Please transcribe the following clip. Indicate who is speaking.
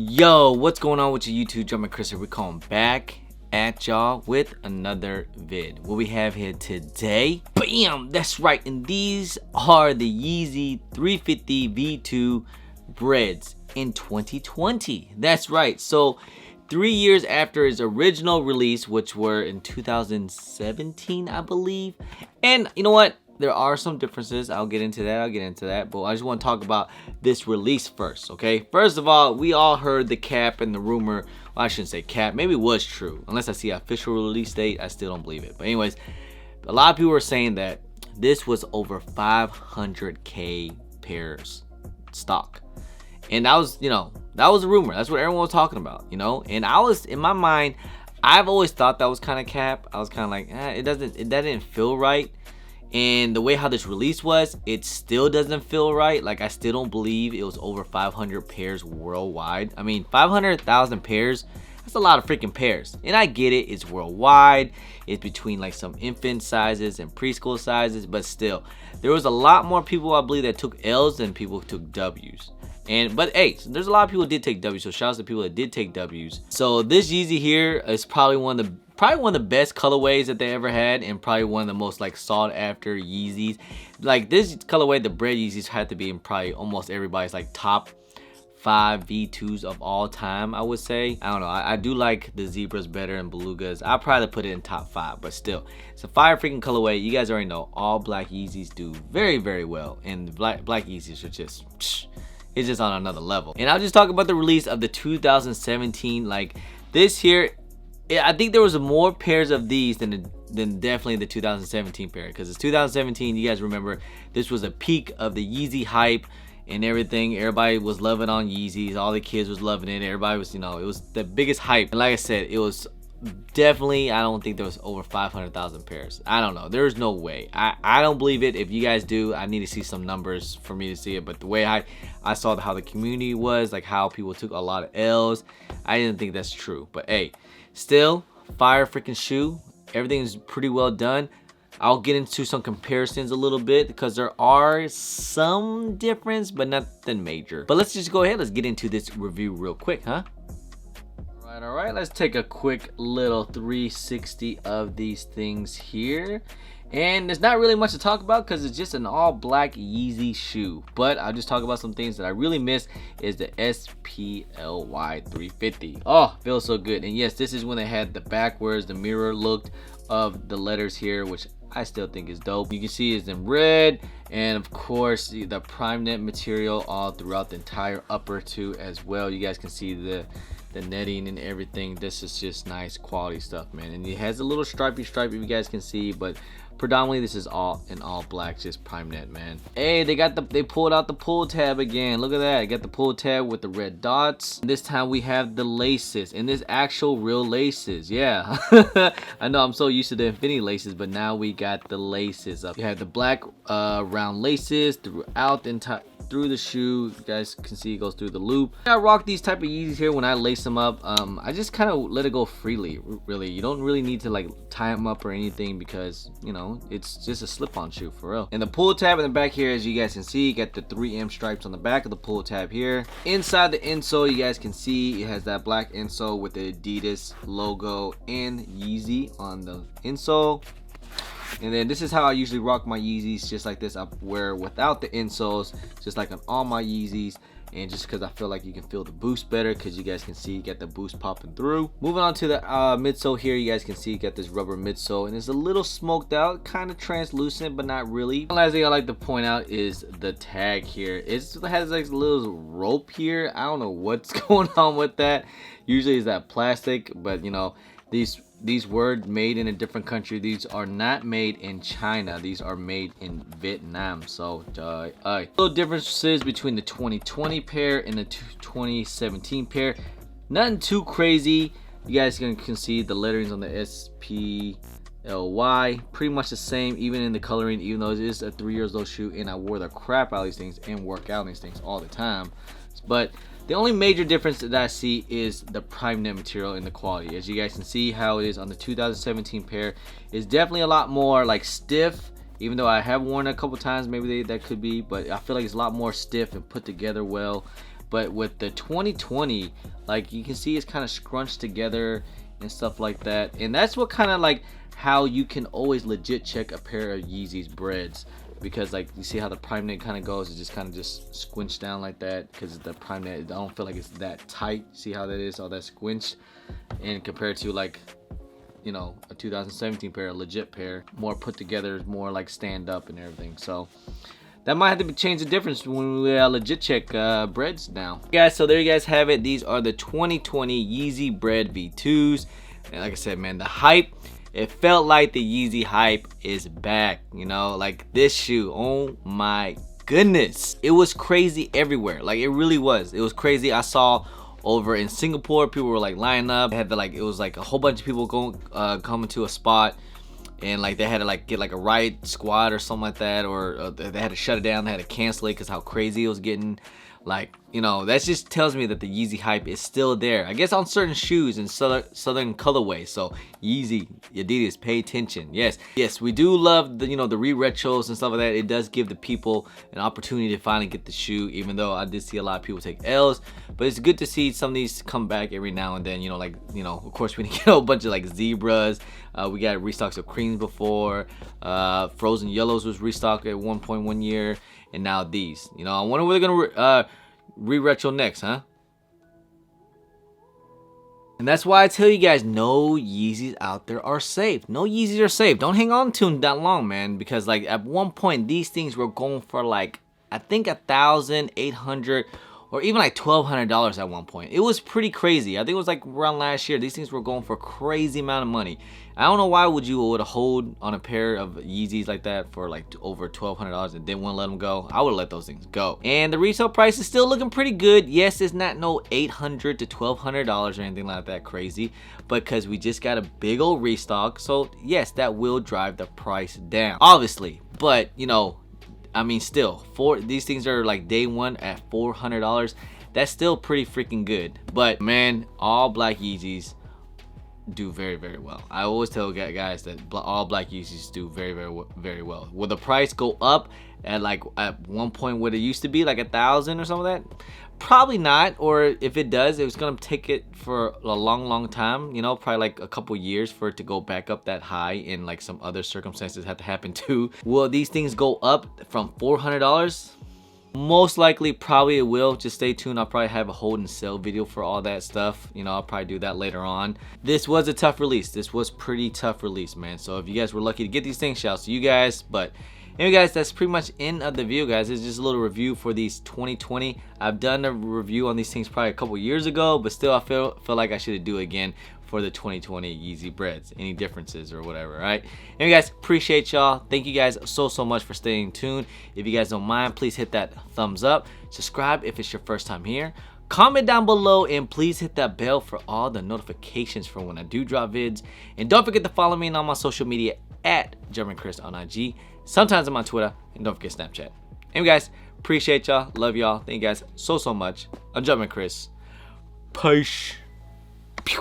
Speaker 1: Yo, what's going on with your YouTube? Jumping Chris here. We're calling back at y'all with another vid. What we have here today, bam, that's right, and these are the Yeezy 350 V2 Breds in 2020. That's right. So 3 years after its original release, which were in 2017, I believe. And you know what? There are some differences. I'll get into that. But I just want to talk about this release first, okay? First of all, we all heard the cap and the rumor. Well, I shouldn't say cap. Maybe it was true. Unless I see an official release date, I still don't believe it. But anyways, a lot of people were saying that this was over 500K pairs stock. And that was, that was a rumor. That's what everyone was talking about, And I was, in my mind, I've always thought that was kind of cap. I was kind of like, that didn't feel right. And the way how this release was, it still doesn't feel right. Like, I still don't believe it was over 500 pairs worldwide. I mean, 500,000 pairs, that's a lot of freaking pairs. And I get it, it's worldwide. It's between like some infant sizes and preschool sizes, but still, there was a lot more people, I believe, that took L's than people who took W's. But hey, there's a lot of people who did take W's, so shout out to the people that did take W's. So this Yeezy here is probably one of the best colorways that they ever had, and probably one of the most like sought after Yeezys. Like, this colorway, the Bred Yeezys, had to be in probably almost everybody's like top 5 V2s of all time, I would say. I don't know, I do like the zebras better and belugas. I'll probably put it in top 5, but still, it's a fire freaking colorway. You guys already know all black Yeezys do very, very well, and black Yeezys are just it's just on another level. And I'll just talk about the release of the 2017. Like, this here, I think there was more pairs of these than definitely the 2017 pair, because it's 2017. You guys remember, this was a peak of the Yeezy hype and everything. Everybody was loving on Yeezys. All the kids was loving it. Everybody was, it was the biggest hype. And like I said, it was definitely, I don't think there was over 500,000 pairs. I don't know, there's no way. I don't believe it. If you guys do, I need to see some numbers for me to see it. But the way I saw how the community was, like how people took a lot of L's, I didn't think that's true. But hey, still fire freaking shoe. Everything is pretty well done. I'll get into some comparisons a little bit, because there are some difference, but nothing major. But let's just go ahead, let's get into this review real quick, huh? All right, let's take a quick little 360 of these things here. And there's not really much to talk about, because it's just an all black Yeezy shoe. But I'll just talk about some things that I really miss. Is the SPLY 350. Oh, feels so good. And yes, this is when they had the backwards, the mirror look of the letters here, which I still think is dope. You can see it's in red, and of course the prime net material all throughout the entire upper too as well. You guys can see the netting and everything. This is just nice quality stuff, man. And it has a little stripy stripe, if you guys can see, but predominantly this is all in all black, just prime net, man. Hey, they pulled out the pull tab again. Look at that. Got the pull tab with the red dots. This time we have the laces, and this actual real laces. Yeah. I know I'm so used to the infinity laces, but now we got the laces up. You have the black round laces throughout the entire through the shoe. You guys can see it goes through the loop. I rock these type of Yeezys here when I lace them up. I just kind of let it go freely, really. You don't really need to like tie them up or anything, because it's just a slip-on shoe for real. And the pull tab in the back here, as you guys can see, you got the 3M stripes on the back of the pull tab here. Inside the insole, you guys can see it has that black insole with the Adidas logo and Yeezy on the insole. And then this is how I usually rock my Yeezys, just like this. I wear without the insoles, just like on all my Yeezys. And just because I feel like you can feel the boost better, because you guys can see you got the boost popping through. Moving on to the midsole here, you guys can see you got this rubber midsole, and it's a little smoked out, kind of translucent, but not really. The last thing I like to point out is the tag here. It has like a little rope here. I don't know what's going on with that. Usually it's that plastic, but these these were made in a different country. These are not made in China. These are made in Vietnam. So little differences between the 2020 pair and the 2017 pair. Nothing too crazy. You guys can see the letterings on the SPLY pretty much the same, even in the coloring, even though it is a 3 years old shoe and I wore the crap out of these things and work out in these things all the time. But the only major difference that I see is the prime knit material and the quality. As you guys can see how it is on the 2017 pair, is definitely a lot more like stiff, even though I have worn it a couple times, maybe that could be, but I feel like it's a lot more stiff and put together well. But with the 2020, like you can see it's kind of scrunched together and stuff like that, and that's what kind of like how you can always legit check a pair of Yeezys Breds, because like you see how the prime knit kind of goes, it just kind of just squinched down like that, because the prime knit, I don't feel like it's that tight. See how that is, all that squinched, and compared to like, you know, a 2017 pair, a legit pair, more put together, more like stand up and everything. So that might have to change the difference when we legit check Breds now. Guys, so there you guys have it. These are the 2020 Yeezy Bred V2s. And like I said, man, the hype, it felt like the Yeezy hype is back. You know, like this shoe, oh my goodness. It was crazy everywhere. Like it really was. It was crazy. I saw over in Singapore, people were like lining up. They had to, like, it was like a whole bunch of people going coming to a spot, and like they had to like get like a riot squad or something like that, or they had to shut it down, they had to cancel it because how crazy it was getting. Like, you know, that just tells me that the Yeezy hype is still there, I guess, on certain shoes and southern colorways. So Yeezy, Adidas, pay attention. Yes, we do love the, you know, the re-retros and stuff like that. It does give the people an opportunity to finally get the shoe, even though I did see a lot of people take L's. But it's good to see some of these come back every now and then. You know, like, you know, of course we didn't get a whole bunch of like zebras. We got restocks of creams before. Frozen yellows was restocked at one point one year. And now these, you know, I wonder what they're gonna re-retro next, huh? And that's why I tell you guys, no Yeezys out there are safe. No Yeezys are safe. Don't hang on to them that long, man, because like at one point these things were going for like, I think $1,800 or even like $1,200 at one point. It was pretty crazy. I think it was like around last year. These things were going for a crazy amount of money. I don't know why would hold on a pair of Yeezys like that for like over $1,200 and didn't want to let them go. I would have let those things go. And the resale price is still looking pretty good. Yes, it's not no $800 to $1,200 or anything like that crazy, but because we just got a big old restock. So yes, that will drive the price down, obviously. But you know, I mean, still, these things are like day one at $400. That's still pretty freaking good. But man, all black Yeezys do very, very well. I always tell guys that all black Yeezys do very, very well. Will the price go up at like at one point what it used to be, like 1,000 or something like that? Probably not. Or if it does, it's gonna take it for a long time, you know, probably like a couple years for it to go back up that high, and like some other circumstances have to happen too. Will these things go up from $400? Most likely, probably it will. Just stay tuned. I'll probably have a hold and sell video for all that stuff. You know, I'll probably do that later on. This was a tough release. This was pretty tough release, man. So if you guys were lucky to get these things, shout out to you guys. But anyway, guys, that's pretty much end of the video, guys. It's just a little review for these 2020. I've done a review on these things probably a couple years ago, but still I feel like I should do it again for the 2020 Yeezy Breds. Any differences or whatever, right? Anyway, guys, appreciate y'all. Thank you guys so much for staying tuned. If you guys don't mind, please hit that thumbs up. Subscribe if it's your first time here. Comment down below, and please hit that bell for all the notifications for when I do drop vids. And don't forget to follow me on my social media at Chris on IG. Sometimes I'm on Twitter, and don't forget Snapchat. Anyway, guys, appreciate y'all. Love y'all. Thank you guys so much. I'm Chris. Peace.